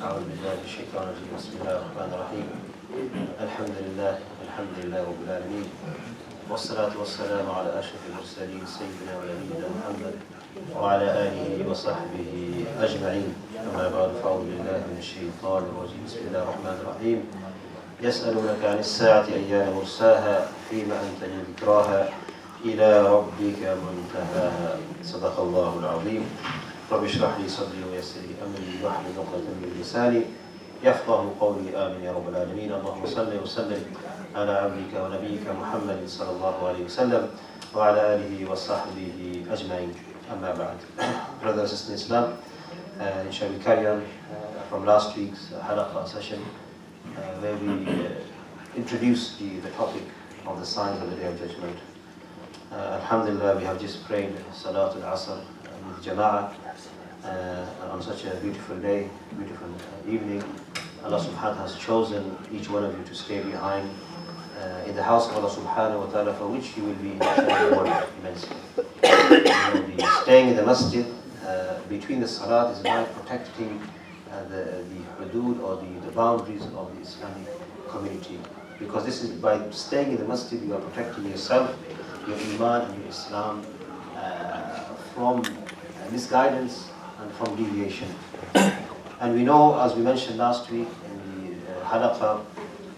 أعوذ بالله من الشيطان الرجيم بسم الله الرحمن الرحيم الحمد لله رب العالمين والصلاة والسلام على أشرف المرسلين سيدنا ونبينا محمد وعلى آله وصحبه أجمعين أما بعد فأعوذ بالله من الشيطان الرجيم بسم الله الرحمن الرحيم يسألونك عن الساعة أيان مرساها فيما أنت من ذكراها إلى ربك منتهاها صدق الله العظيم رب اشرح لي صدري ويسر لي أمري واحلل عقدة من لساني يفقه قولي آمين يا رب العالمين اللهم صل وسلم على عبدك ونبيك محمد صلى الله عليه وسلم وعلى آله وصحبه أجمعين أما بعد. Brothers and sisters in Islam, shall we carry on from last week's halaqah session where we introduced the topic of the signs of the Day of Judgment. Alhamdulillah, we have just prayed Salatul Asr with Jama'ah on such a beautiful day, beautiful evening. Allah subhanahu wa ta'ala has chosen each one of you to stay behind in the house of Allah subhanahu wa ta'ala, for which you will be rewarded immensely. You will be staying in the masjid between the salat is by protecting the hudud or the boundaries of the Islamic community. Because this is by staying in the masjid you are protecting yourself, your iman and your Islam from misguidance and from deviation. And we know, as we mentioned last week in the halaqah,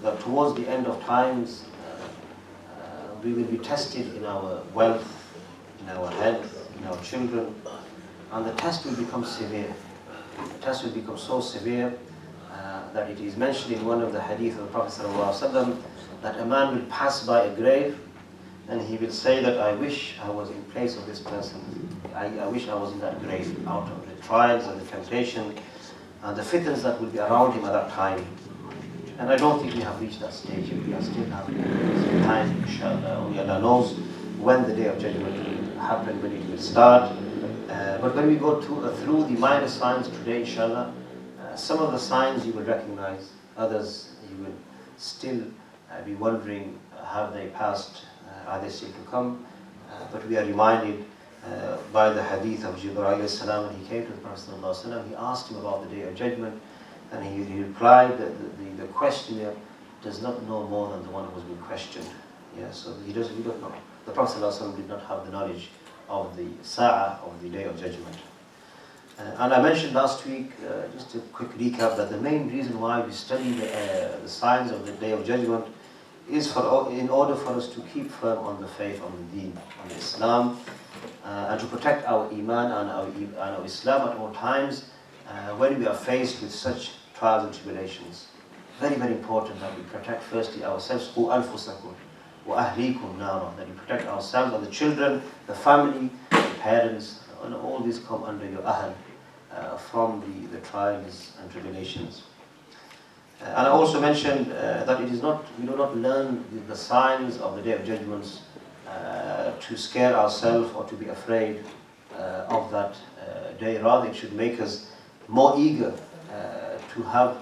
that towards the end of times we will be tested in our wealth, in our health, in our children, and the test will become severe. The test will become so severe that it is mentioned in one of the hadith of the Prophet ﷺ that a man will pass by a grave and he will say that I wish I was in place of this person. I wish I was in that grave, out of the trials and the temptation and the fitness that will be around him at that time. And I don't think we have reached that stage yet. We are still having some time, inshallah. Only Allah knows when the Day of Judgment will happen, when it will start. But when we go through the minor signs today, inshallah, some of the signs you will recognize, others you will still be wondering, have they passed, are they still to come? But we are reminded by the hadith of Jibreel when he came to the Prophet ﷺ, he asked him about the Day of Judgment, and he replied that the questioner does not know more than the one who has been questioned. Yeah, so he doesn't know. The Prophet ﷺ did not have the knowledge of the Sa'ah, of the Day of Judgment. And I mentioned last week, just a quick recap, that the main reason why we study the signs of the Day of Judgment is in order for us to keep firm on the faith, on the deen, on Islam, and to protect our iman and our Islam at all times when we are faced with such trials and tribulations. Very, very important that we protect firstly ourselves, qu anfusakum wa ahlikum nara, that we protect ourselves and the children, the family, the parents, and all these come under your ahl from the trials and tribulations. And I also mentioned that it is not, we do not learn the signs of the Day of Judgments to scare ourselves or to be afraid of that day. Rather, it should make us more eager to have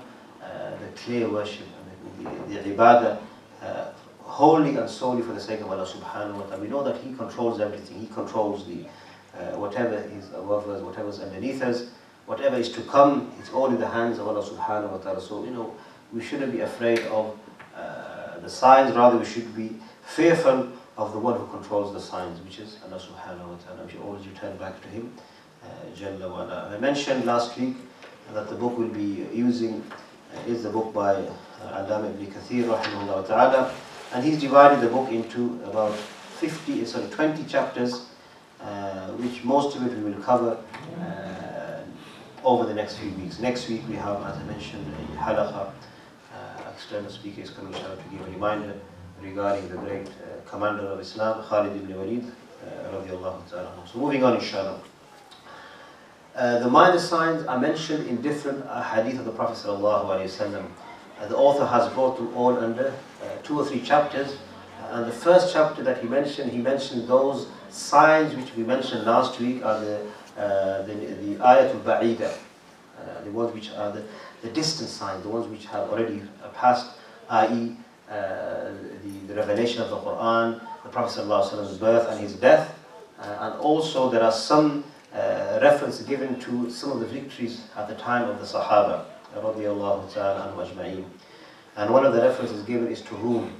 the clear worship and the ibadah wholly and solely for the sake of Allah subhanahu wa ta'ala. We know that He controls everything. He controls the whatever is above us, whatever is underneath us, whatever is to come, it's all in the hands of Allah subhanahu wa ta'ala. So, we shouldn't be afraid of the signs, rather we should be fearful of the one who controls the signs, which is Allah subhanahu wa ta'ala. We should always return back to Him, Jalla wa ala. I mentioned last week that the book we'll be using is the book by Azam ibn Kathir, rahimahullah ta'ala, and he's divided the book into about 20 chapters, which most of it we will cover over the next few weeks. Next week we have, as I mentioned, a halaqah. External speaker is coming out to give a reminder regarding the great commander of Islam, Khalid ibn Walid, radiallahu ta'ala. So moving on, inshallah. The minor signs are mentioned in different hadith of the Prophet sallallahu alaihi wasallam. The author has brought them all under 2 or 3 chapters. And the first chapter that he mentioned those signs which we mentioned last week are the ayatul ba'ida, the ones which are the distant signs, the ones which have already passed, i.e. the revelation of the Quran, the Prophet ﷺ's birth and his death, and also there are some reference given to some of the victories at the time of the Sahaba. radiyallahu ta'ala anhu ajma'in. And one of the references given is to Rum.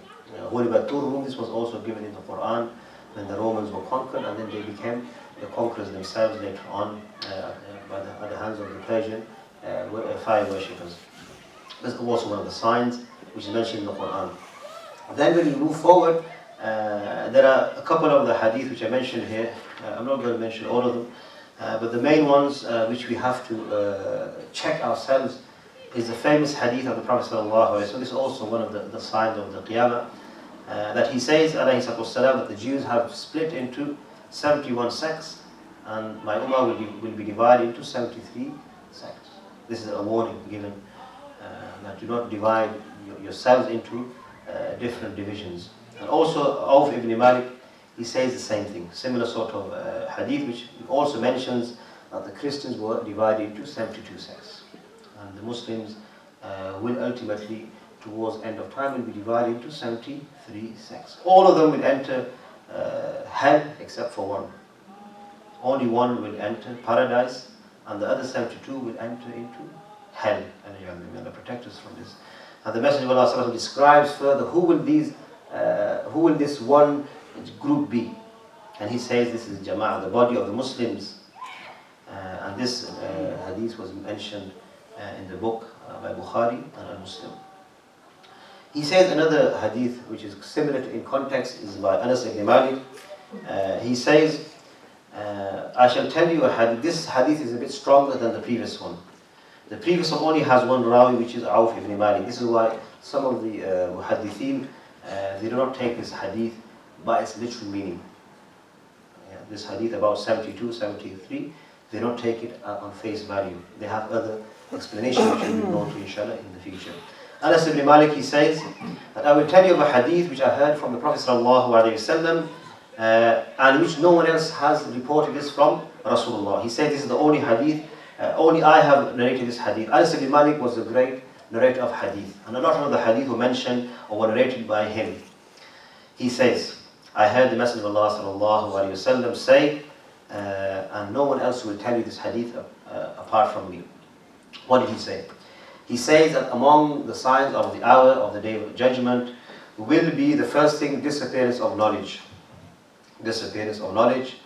Rum, this was also given in the Quran when the Romans were conquered, and then they became the conquerors themselves later on by the hands of the Persian fire worshippers. This is also one of the signs which is mentioned in the Quran. Then when we move forward, there are a couple of the hadith which I mentioned here. I'm not going to mention all of them, but the main ones which we have to check ourselves is the famous hadith of the Prophet ﷺ. So this is also one of the signs of the Qiyamah, that he says, alayhi salatu wassalam, that the Jews have split into 71 sects, and my ummah will be divided into 73 sects. This is a warning given, that do not divide yourselves into different divisions. And also, Auf ibn Malik, he says the same thing, similar sort of hadith, which also mentions that the Christians were divided into 72 sects. And the Muslims will ultimately, towards end of time, will be divided into 73 sects. All of them will enter hell except for one. Only one will enter paradise, and the other 72 will enter into hell. And may Allah protect us from this. And the Messenger of Allah describes further who will this one group be. And he says this is Jama'ah, the body of the Muslims. And this hadith was mentioned in the book by Bukhari and Muslim. He says another hadith which is similar in context is by Anas ibn Malik. He says, I shall tell you a hadith. This hadith is a bit stronger than the previous one. The previous one only has one rawi, which is Auf ibn Malik. This is why some of the muhaddithin, they do not take this hadith by its literal meaning. This hadith about 72, 73, they don't take it on face value. They have other explanations which will be known to inshallah in the future. Anas ibn Malik, he says that I will tell you of a hadith which I heard from the Prophet ﷺ, and which no one else has reported this from Rasulullah. He said this is the only hadith, only I have narrated this hadith. Anas ibn Malik was a great narrator of hadith, and a lot of the hadith were mentioned or were narrated by him. He says, I heard the Messenger of Allah ﷺ say, and no one else will tell you this hadith apart from me. What did he say? He says that among the signs of the hour of the day of judgment will be the first thing disappearance of knowledge. Disappearance of knowledge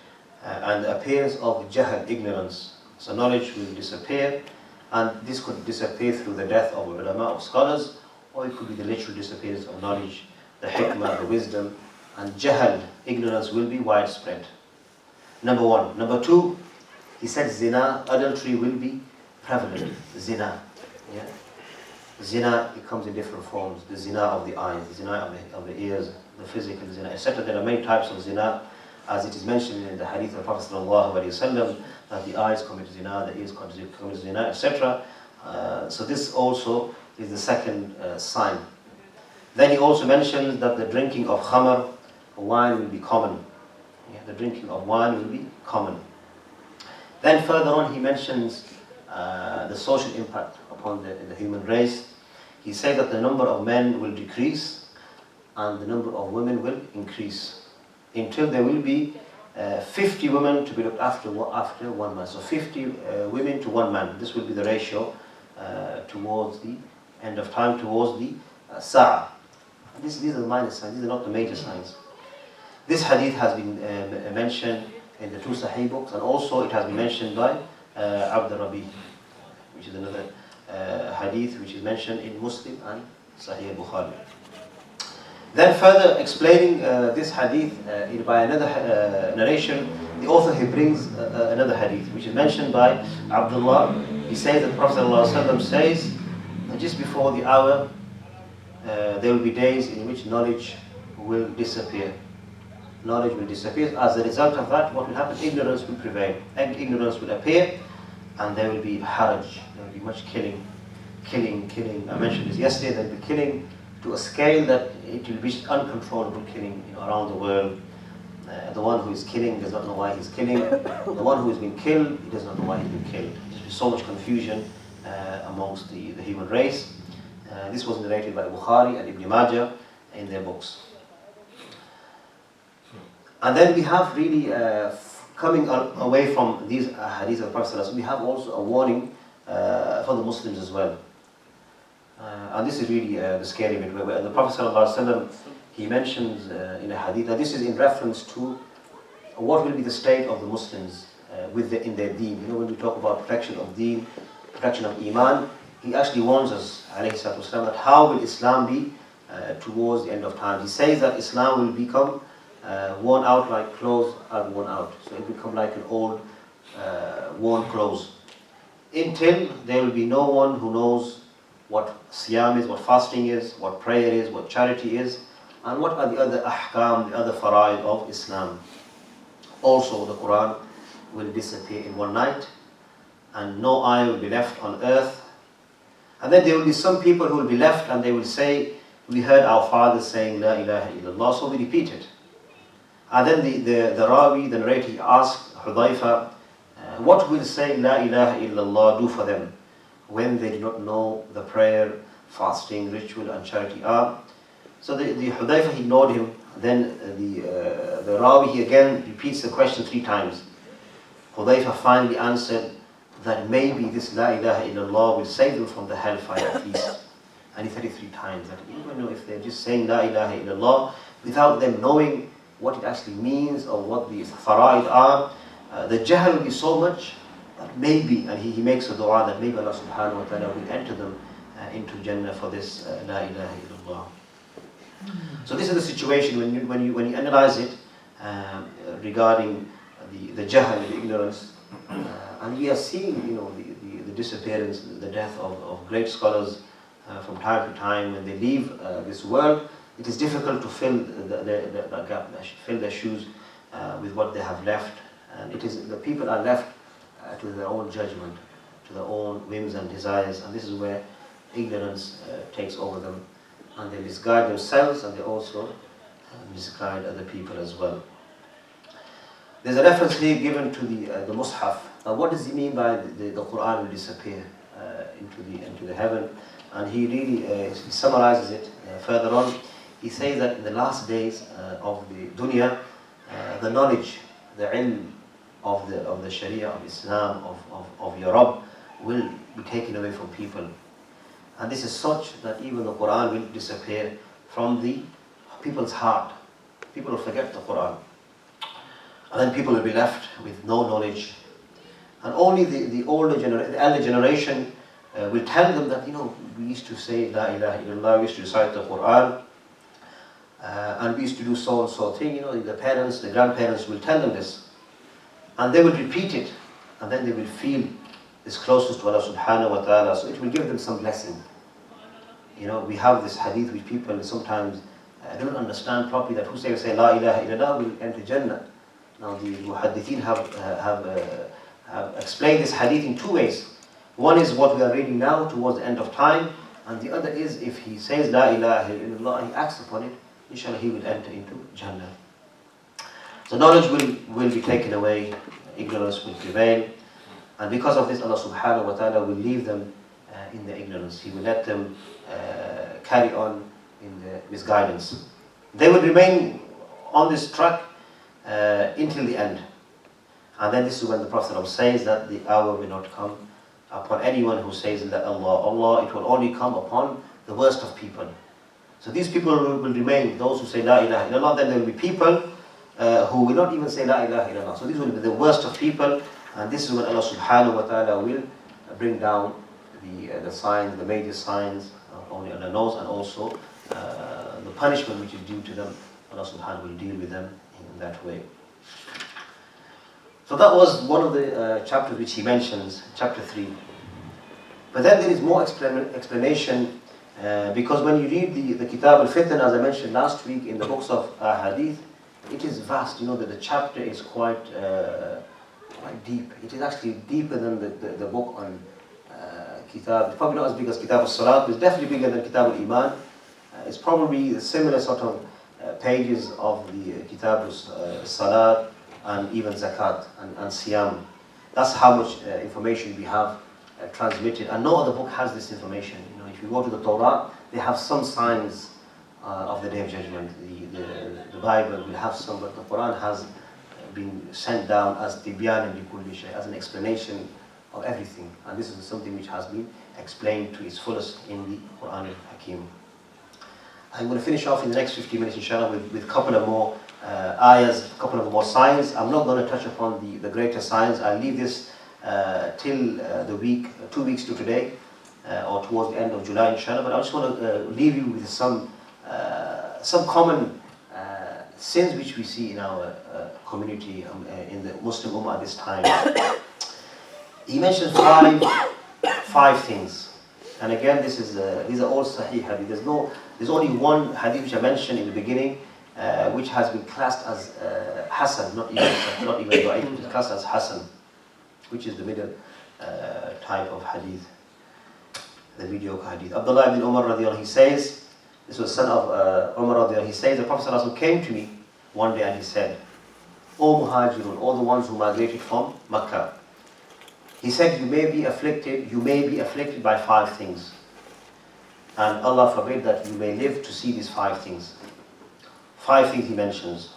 and the appearance of jahl, ignorance. So knowledge will disappear, and this could disappear through the death of ulama, of scholars, or it could be the literal disappearance of knowledge, the hikmah, the wisdom, and jahl, ignorance will be widespread. Number one. Number two, he said zina, adultery will be prevalent. Zina. Yeah. Zina, it comes in different forms. The zina of the eyes, the zina of the ears, the physical zina, etc. There are many types of zina, as it is mentioned in the hadith of the Prophet ﷺ, that the eyes commit zina, the ears commit zina, etc. So this also is the second sign. Then he also mentions that the drinking of khamr, wine, will be common. Yeah, the drinking of wine will be common. Then further on he mentions the social impact upon the human race. He said that the number of men will decrease and the number of women will increase until there will be 50 women to be looked after one man. So 50 women to one man. This will be the ratio towards the end of time, towards the Sa'ah. These are the minor signs, these are not the major signs. This hadith has been mentioned in the two Sahih books, and also it has been mentioned by Abd al-Rabi, which is another hadith which is mentioned in Muslim and Sahih Bukhari. Then further explaining this hadith by another narration, the author he brings another hadith which is mentioned by Abdullah. He says that the Prophet ﷺ says that just before the hour there will be days in which knowledge will disappear. Knowledge will disappear. As a result of that, what will happen? Ignorance will prevail, and ignorance will appear, and there will be haraj, there will be much killing. I mentioned this yesterday, there will be killing to a scale that it will be uncontrollable killing around the world. The one who is killing does not know why he's killing. The one who has been killed, he does not know why he's been killed. There's so much confusion amongst the human race. This was narrated by Bukhari and Ibn Majah in their books. And then we have really, coming away from these hadiths of the Prophet ﷺ, we have also a warning for the Muslims as well. And this is really the scary bit, where the Prophet ﷺ, he mentions in a hadith that this is in reference to what will be the state of the Muslims in their deen. You know, when we talk about protection of deen, protection of iman, he actually warns us, alayhi salatu wasalam, that how will Islam be towards the end of time. He says that Islam will become worn out like clothes are worn out. So it will become like an old worn clothes. Until there will be no one who knows what siyam is, what fasting is, what prayer is, what charity is, and what are the other ahkam, the other fara'id of Islam. Also, the Quran will disappear in one night, and no eye will be left on earth. And then there will be some people who will be left, and they will say, we heard our fathers saying La ilaha illallah, so we repeat it. And then the Rawi, the narrator, he asked Hudayfa, what will saying La ilaha illallah do for them when they do not know the prayer, fasting, ritual and charity are? So the Hudayfa, he ignored him. Then the Rawi, he again repeats the question 3 times. Hudayfa finally answered that maybe this La ilaha illallah will save them from the hellfire at least. And he said it 3 times, that even if they're just saying La ilaha illallah without them knowing what it actually means or what the fara'id are, the jahl will be so much that maybe, and he makes a dua that maybe Allah subhanahu wa ta'ala will enter them into Jannah for this La ilaha illallah. So this is the situation when you analyze it regarding the jahl, the ignorance, and we are seeing, you know, the disappearance, the death of great scholars from time to time. When they leave this world, it is difficult to fill the gap, fill their shoes with what they have left, and it is the people are left to their own judgment, to their own whims and desires, and this is where ignorance takes over them, and they misguide themselves, and they also misguide other people as well. There's a reference here given to the Mus'haf. Now, what does he mean by the Quran will disappear into the heaven? And he really he summarizes it further on. He says that in the last days of the dunya, the knowledge, the ilm of the Sharia of Islam, of your Rabb, will be taken away from people. And this is such that even the Quran will disappear from the people's heart. People will forget the Quran. And then people will be left with no knowledge. And only the elder generation will tell them that, you know, we used to say La ilaha illallah, we used to recite the Quran, and we used to do so and so thing. You know, the parents, the grandparents will tell them this. And they will repeat it, and then they will feel this closeness to Allah subhanahu wa ta'ala, so it will give them some blessing. You know, we have this hadith which people sometimes don't understand properly, that whosoever say La ilaha illallah will enter Jannah. Now the muhaddithin have explained this hadith in 2 ways. One is what we are reading now towards the end of time, and the other is if he says La ilaha illallah, he acts upon it, inshallah he will enter into Jannah. So knowledge will be taken away, ignorance will prevail, and because of this Allah subhanahu wa ta'ala will leave them in their ignorance. He will let them carry on in their misguidance. They will remain on this track until the end. And then this is when the Prophet says that the hour will not come upon anyone who says that Allah, it will only come upon the worst of people. So these people will remain, those who say La ilaha illallah. Then there will be people who will not even say La ilaha illallah. So these will be the worst of people, and this is when Allah subhanahu wa ta'ala will bring down the signs, the major signs, only Allah knows, and also the punishment which is due to them. Allah subhanahu will deal with them in that way. So that was one of the chapters which he mentions, chapter 3. But then there is more explanation, because when you read the Kitab al-Fitan, as I mentioned last week, in the books of Hadith, it is vast. You know that the chapter is quite deep. It is actually deeper than the book on Kitab. It's probably not as big as Kitab al-Salat, but it's definitely bigger than Kitab al-Iman. It's probably the similar sort of pages of the Kitab al-Salat, and even Zakat and Siyam. That's how much information we have transmitted, and no other book has this information. You know, if you go to the Torah, they have some signs of the Day of Judgment. The Bible will have some, but the Quran has been sent down as tibyan li kulli shay, as an explanation of everything. And this is something which has been explained to its fullest in the Quran al-Hakim. I'm going to finish off in the next 50 minutes, inshallah, with a couple of more ayahs, a couple of more signs. I'm not going to touch upon the greater signs. I'll leave this till the week, 2 weeks to today, or towards the end of July, inshallah. But I just want to leave you with some common sins which we see in our community, in the Muslim Ummah at this time. He mentions five things. And again, these are all Sahih hadith. There's only one hadith which I mentioned in the beginning, which has been classed as Hasan, not even Da'if, it's classed as Hasan, which is the middle type of hadith, the mediocre hadith. Abdullah ibn Umar radiallahu, he says, this was son of Umar radiallahu, he says, the Prophet ﷺ came to me one day and he said, O Muhajirun, all the ones who migrated from Makkah, he said, you may be afflicted by 5 things. And Allah forbid that you may live to see these 5 things. 5 things he mentions.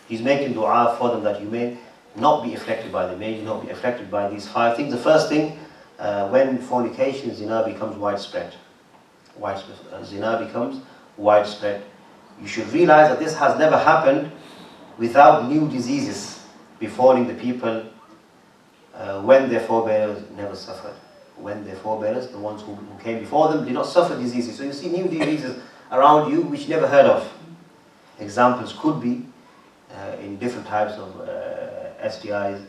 He's making dua for them that you may not be affected by them, may you not be affected by these 5 things. The first thing, when fornication, zina becomes widespread. Zina becomes widespread. You should realize that this has never happened without new diseases befalling the people when their forebears never suffered. When their forebears, the ones who came before them, did not suffer diseases. So you see new diseases around you which you never heard of. Examples could be in different types of STIs,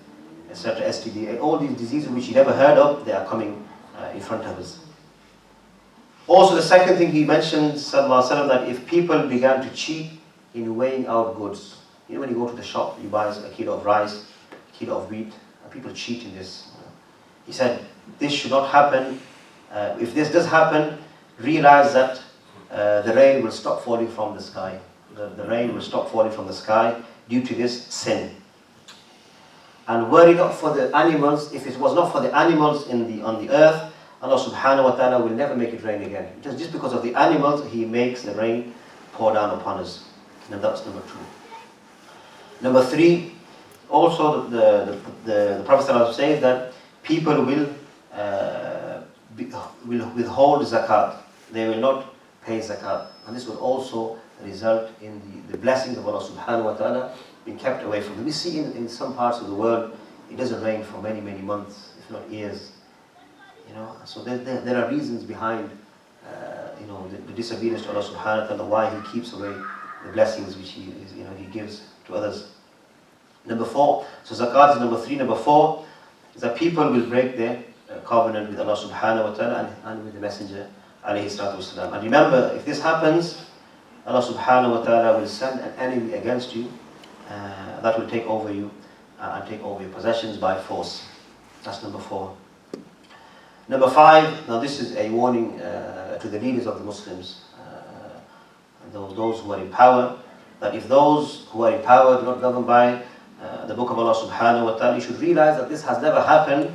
etc., STD, all these diseases which you never heard of, they are coming in front of us. Also the second thing he mentioned, sallallahu alaihi wasallam, that if people began to cheat in weighing out goods, you know, when you go to the shop, you buy a kilo of rice, a kilo of wheat, and people cheat in this. He said, this should not happen. If this does happen, realize that the rain will stop falling from the sky. The rain will stop falling from the sky due to this sin. And were it not for the animals, if it was not for the animals on the earth, Allah subhanahu wa ta'ala will never make it rain again. Just because of the animals, He makes the rain pour down upon us. And that's number 2. Number 3, also the Prophet ﷺ says that people will withhold zakat. They will not pay zakat. And this will also result in the blessings of Allah subhanahu wa ta'ala being kept away from them. We see in some parts of the world, it doesn't rain for many, many months, if not years. So there are reasons behind the disobedience to Allah subhanahu wa ta'ala, why He keeps away the blessings which He gives to others. Number 4, so zakat is number 3. Number 4 is that people will break their covenant with Allah subhanahu wa ta'ala and with the Messenger alayhi salatu wasalam. And remember, if this happens, Allah subhanahu wa ta'ala will send an enemy against you that will take over you and take over your possessions by force. That's number 4. Number 5, now this is a warning to the leaders of the Muslims, those who are in power, that if those who are in power do not govern by the book of Allah subhanahu wa ta'ala, you should realize that this has never happened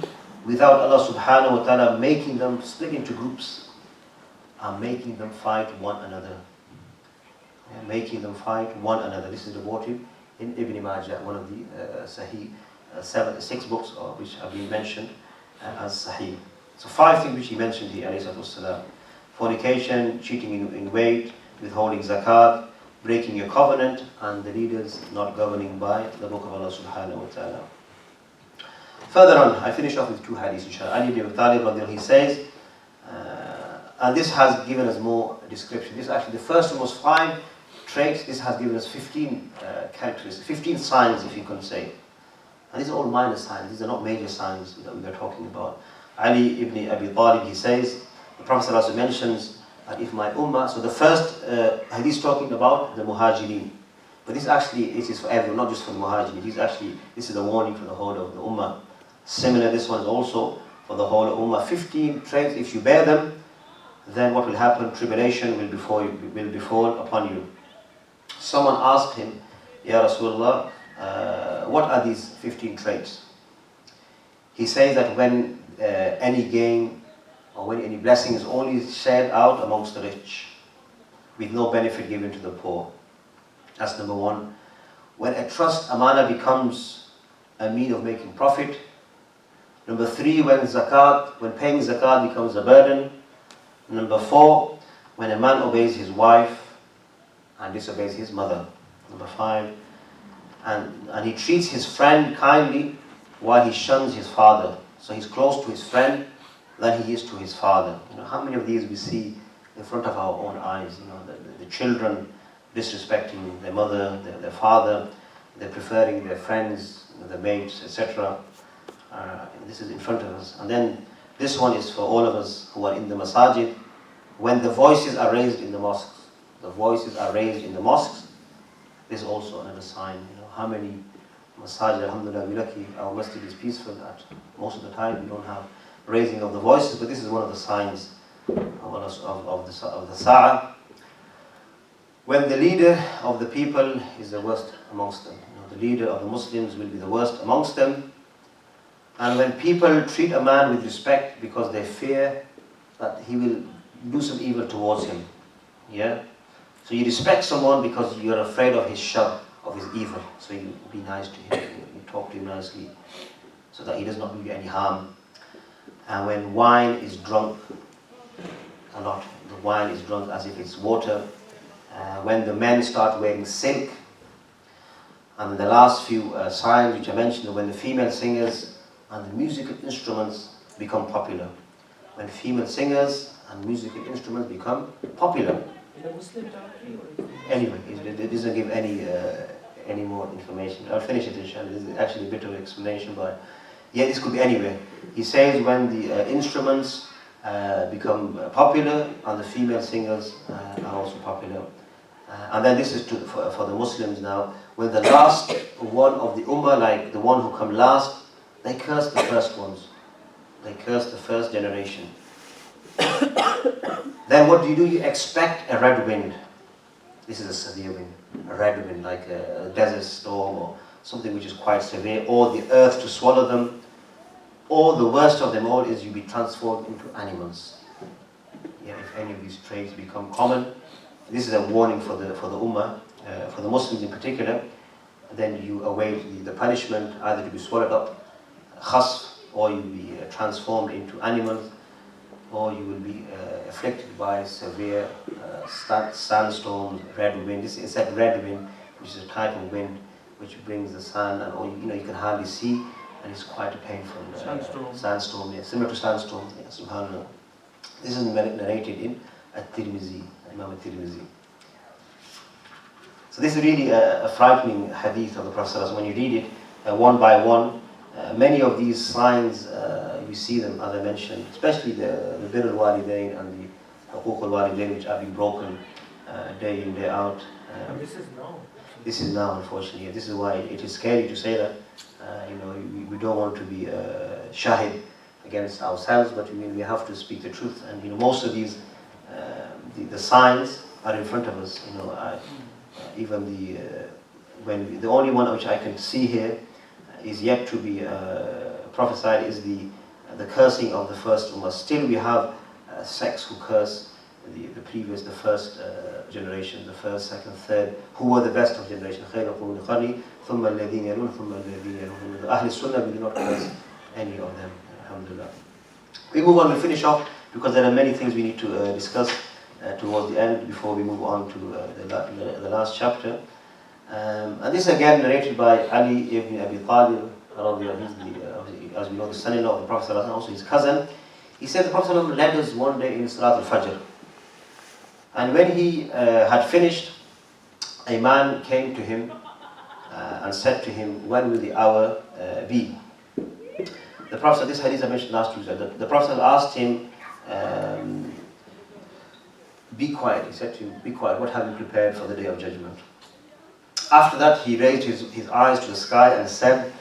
without Allah subhanahu wa ta'ala making them split into groups and making them fight one another. Making them fight one another. This is reported in Ibn Majah, one of the Sahih 6 books which have been mentioned as Sahih. So 5 things which he mentioned here, alayhi salatu wasalam: fornication, cheating in weight, withholding zakat, breaking your covenant, and the leaders not governing by the book of Allah subhanahu wa ta'ala. Further on, I finish off with 2 hadiths, inshallah. Ali ibn Abi Talib radiallahu, he says, and this has given us more description. This is actually the first one was 5 traits. This has given us 15 characteristics, 15 signs, if you can say. And these are all minor signs. These are not major signs that we are talking about. Ali ibn Abi Talib, he says, the Prophet ﷺ mentions that if my ummah, so the first hadith is talking about the muhajirin. But this actually, it is for everyone, not just for the muhajirin. This is a warning for the whole of the ummah. Similar, this one is also for the whole of ummah. 15 traits, if you bear them, then what will happen? Tribulation will befall upon you. Someone asked him, Ya Rasulullah, what are these 15 traits? He says that when any gain or when any blessing is only shared out amongst the rich, with no benefit given to the poor. That's number 1. When a trust amana becomes a mean of making profit, Number 3, when paying zakat becomes a burden. Number 4, when a man obeys his wife and disobeys his mother. Number 5, and he treats his friend kindly while he shuns his father. So he's close to his friend than he is to his father. How many of these we see in front of our own eyes? The children disrespecting their mother, their father, they're preferring their friends, their mates, etc. This is in front of us. And then this one is for all of us who are in the masajid. When the voices are raised in the mosques, this is also another sign. How many masajid, alhamdulillah, we're lucky, our masjid is peaceful. Most of the time we don't have raising of the voices, but this is one of the signs of the Sa'ah. When the leader of the people is the worst amongst them. The leader of the Muslims will be the worst amongst them. And when people treat a man with respect because they fear that he will do some evil towards him. Yeah? So you respect someone because you're afraid of his shar, of his evil. So you be nice to him, you talk to him nicely so that he does not do you any harm. And when wine is drunk a lot, the wine is drunk as if it's water. When the men start wearing silk. And the last few signs which I mentioned, when the female singers and the musical instruments become popular. When female singers and musical instruments become popular. In a Muslim country or anyway, it doesn't give any more information. I'll finish it inshallah. This is actually a bit of explanation, but yeah, this could be anywhere. He says when the instruments become popular and the female singers are also popular. And then this is for the Muslims now. When the last one of the Ummah, like the one who come last, they curse the first ones. They curse the first generation. Then what do? You expect a red wind. This is a severe wind. A red wind, like a desert storm or something which is quite severe, or the earth to swallow them. Or the worst of them all is you be transformed into animals. Yeah, if any of these traits become common, this is a warning for the Ummah, for the Muslims in particular. Then you await the punishment, either to be swallowed up, khasf, or you'll be transformed into animals, or you will be afflicted by severe sandstorms, red wind. This is that red wind, which is a type of wind which brings the sand, and you can hardly see, and it's quite a painful sandstorm. Yeah, similar to sandstorm. Yeah, subhanallah. This is narrated in At-Tirmizi, Imam At-Tirmizi. So this is really a frightening hadith of the Prophet. When you read it one by one, many of these signs, you see them, as I mentioned, especially the Bir al-Walidain and the Huquq al-Walidain, which are being broken day in, day out. This is now, unfortunately. This is why it is scary to say that. We don't want to be shahid against ourselves, but we have to speak the truth. And most of these, the signs are in front of us. Even the only one which I can see here is yet to be prophesied is the cursing of the first ummah. Still we have sects who curse the first generation, the first, second, third, who were the best of generation. ثم الذين يلون ثم الذين يلون. Ahl Sunnah, we do not curse any of them, alhamdulillah. We move on, we finish off because there are many things we need to discuss towards the end before we move on to the last chapter. And this again narrated by Ali ibn Abi Talib, as we know, the son-in-law of the Prophet, also his cousin. He said the Prophet led us one day in Salat al-Fajr. And when he had finished, a man came to him and said to him, when will the hour be? The Prophet, this hadith I mentioned last week, the Prophet asked him, be quiet. He said to him, be quiet, what have you prepared for the Day of Judgment? After that, he raised his eyes to the sky and said,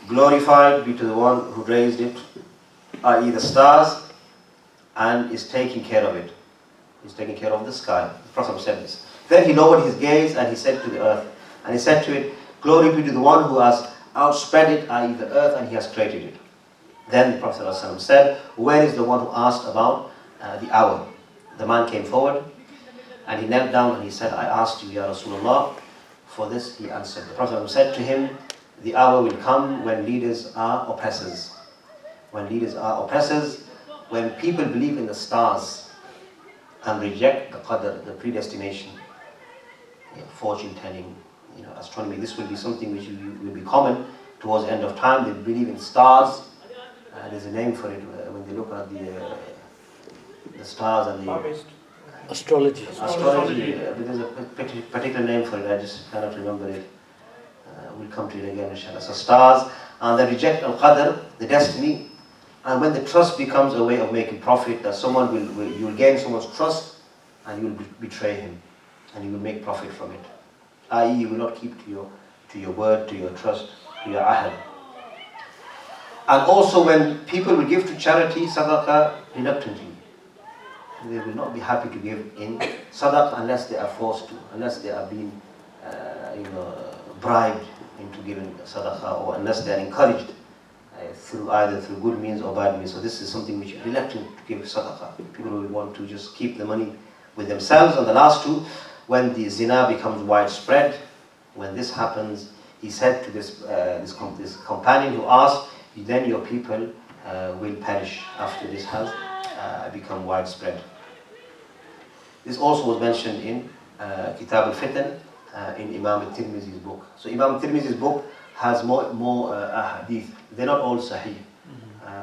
glorified be to the one who raised it, i.e. the stars, and is taking care of it. He's taking care of the sky. The Prophet said this. Then he lowered his gaze and he said to the earth, and he said to it, glory be to the one who has outspread it, i.e. the earth, and he has created it. Then the Prophet ﷺ said, where is the one who asked about the hour? The man came forward and he knelt down and he said, I asked you, Ya Rasulullah. For this he answered. The Prophet said to him, the hour will come when leaders are oppressors, when leaders are oppressors, when people believe in the stars and reject the qadr, the predestination, fortune telling, astronomy. This will be something which will be common towards the end of time. They believe in stars. There's a name for it when they look at the stars and the astrology. There's a particular name for it. I just cannot remember it. We'll come to it again, inshallah. So stars, and they reject al-qadr, the destiny. And when the trust becomes a way of making profit, that someone you will gain someone's trust, and you will betray him, and you will make profit from it. I.e., you will not keep to your word, to your trust, to your ahad. And also when people will give to charity, sadaqah, reluctantly. They will not be happy to give in sadaqah unless they are forced to, unless they are being bribed into giving sadaqah, or unless they are encouraged either through good means or bad means. So this is something which is reluctant to give sadaqah. People will want to just keep the money with themselves. And the last two, when the zina becomes widespread, when this happens, he said to this companion who asked, then your people will perish after this has become widespread. This also was mentioned in Kitab al-Fitan, in Imaam al-Tirmidhi's book. So Imaam al-Tirmidhi's book has more hadith. They're not all sahih,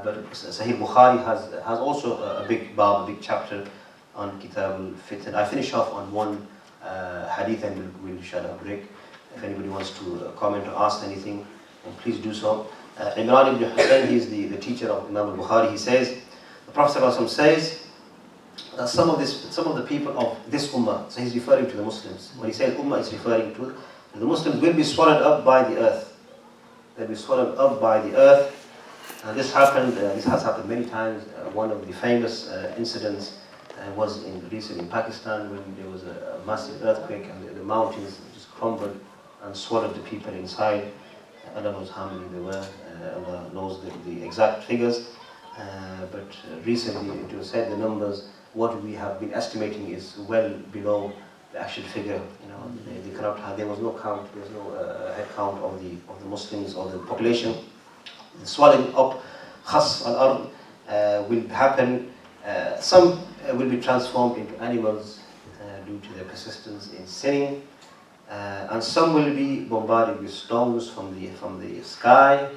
but Sahih Bukhari has also a big bab, a big chapter on Kitab al-Fitan. I finish off on one hadith and we'll shut a break. If anybody wants to comment or ask anything, please do so. Imran ibn Hussein, he is the teacher of Imam al-Bukhari. He says, the Prophet ﷺ says that some of the people of this ummah, so he's referring to the Muslims. When he says ummah, he's referring to the Muslims, will be swallowed up by the earth. They'll be swallowed up by the earth. And this has happened many times. One of the famous incidents was recently in Pakistan, when there was a massive earthquake and the mountains just crumbled and swallowed the people inside. Allah knows how many there were. Allah knows the exact figures. But recently it was said the numbers, what we have been estimating is well below the actual figure. They cannot have, there was no count, there was no head count of the Muslims or the population. The swallowing up, khas al-ard, will happen. Some will be transformed into animals due to their persistence in sinning. And some will be bombarded with stones from the sky.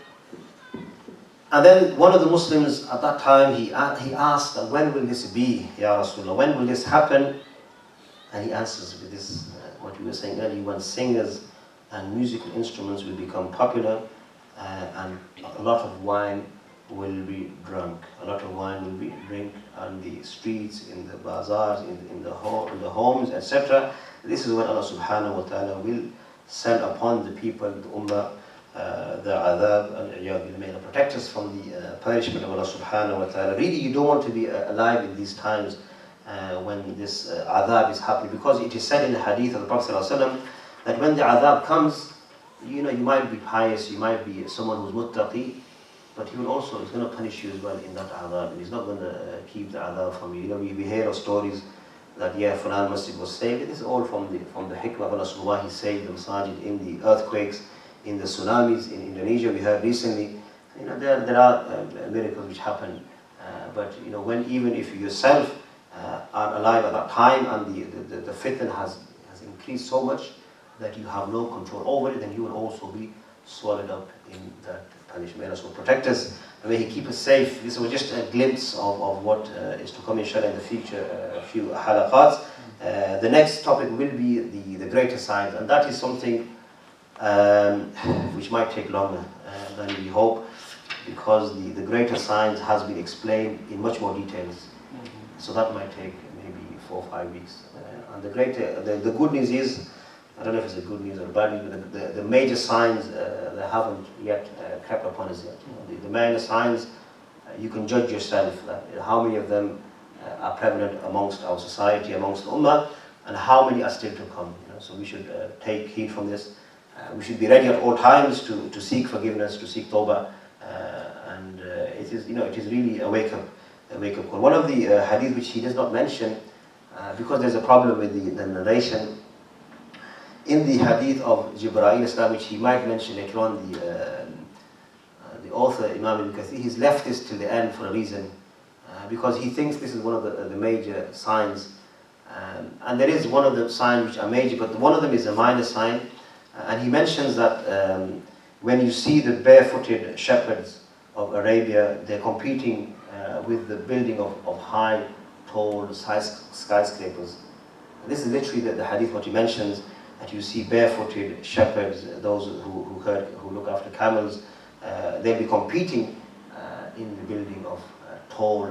And then one of the Muslims at that time, he asked, when will this be, Ya Rasulullah? When will this happen? And he answers with this, what we were saying earlier, when singers and musical instruments will become popular, and a lot of wine will be drunk. A lot of wine will be drunk on the streets, in the bazaars, in the homes, etc. This is what Allah subhanahu wa ta'ala will send upon the people, the ummah, the adhab, and may Allah protect us from the punishment of Allah subhanahu wa ta'ala. Really, you don't want to be alive in these times when this adhab is happening, because it is said in the hadith of the Prophet ﷺ that when the adhab comes, you might be pious, you might be someone who's muttaqi, but he's going to punish you as well in that adhab, and he's not going to keep the adhab from you. We hear of stories that Fulan Masjid was saved. This is all from the hikmah of Allah subhanahu wa ta'ala. He saved the masajid in the earthquakes, in the tsunamis in Indonesia. We heard recently, there are miracles which happen. But even if you yourself are alive at that time and the fitna has increased so much that you have no control over it, then you will also be swallowed up in that punishment. May Allah also protect us, and may He keep us safe. This was just a glimpse of what is to come inshallah in the future, a few halaqats. The next topic will be the greater signs, and that is something which might take longer than we hope, because the greater signs has been explained in much more details. So that might take maybe 4 or 5 weeks. And the good news is, I don't know if it's a good news or bad news, but the major signs they haven't yet crept upon us yet. The major signs, you can judge yourself how many of them are prevalent amongst our society, amongst the ummah, and how many are still to come. So we should take heed from this. We should be ready at all times to seek forgiveness, to seek tawbah, and it is really a wake up call. One of the hadith which he does not mention, because there's a problem with the narration. In the hadith of Jibreel Islam, which he might mention later on, the author, Imaam ibn Kathir, he's left this till the end for a reason, because he thinks this is one of the major signs. And there is one of the signs which are major, but one of them is a minor sign. And he mentions that when you see the barefooted shepherds of Arabia, they're competing with the building of high, tall skyscrapers. And this is literally the hadith what he mentions, that you see barefooted shepherds, those who look after camels, they'll be competing in the building of tall.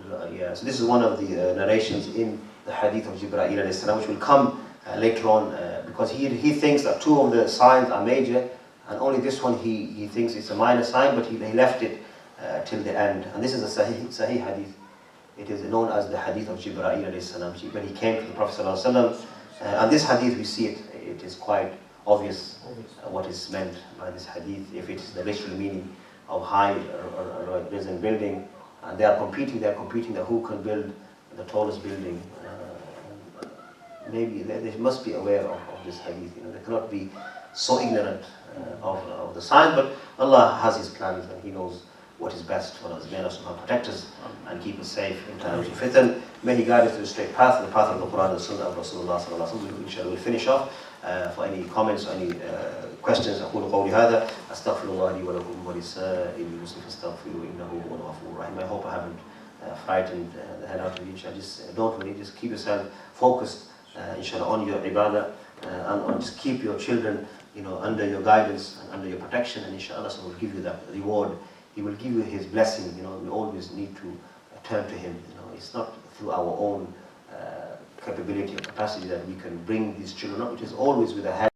So this is one of the narrations in the hadith of Jibreel alayhi salam, which will come later on, because he thinks that two of the signs are major, and only this one he thinks it's a minor sign, but he left it till the end. And this is a sahih hadith. It is known as the hadith of Jibreel alayhi salam, when he came to the Prophet sallallahu alaihi wasallam. And this hadith, we see it is quite obvious what is meant by this hadith, if it is the literal meaning of high or risen building. And they are competing who can build the tallest building. Maybe they must be aware of this hadith. They cannot be so ignorant of the sign, but Allah has His plans and He knows what is best for us. May Allah subhanahu protect us and keep us safe in times of fitan. May He guide us to the straight path, the path of the Quran and the Sunnah of Rasulullah sallallahu alaihi wasallam. Inshallah, we'll finish off. For any comments or any questions, أقول قولي هذا أستغفر الله لي ولكم ولسائر المسلمين فاستغفروه إنه هو الغفور الرحيم. I hope I haven't frightened the hell out of you. Inshallah, just don't worry. Just keep yourself focused, inshallah, on your ibadah, and just keep your children, under your guidance and under your protection, and inshallah, so will give you that reward. He will give you His blessing. We always need to turn to Him. It's not through our own capability or capacity that we can bring these children up. It is always with a hand.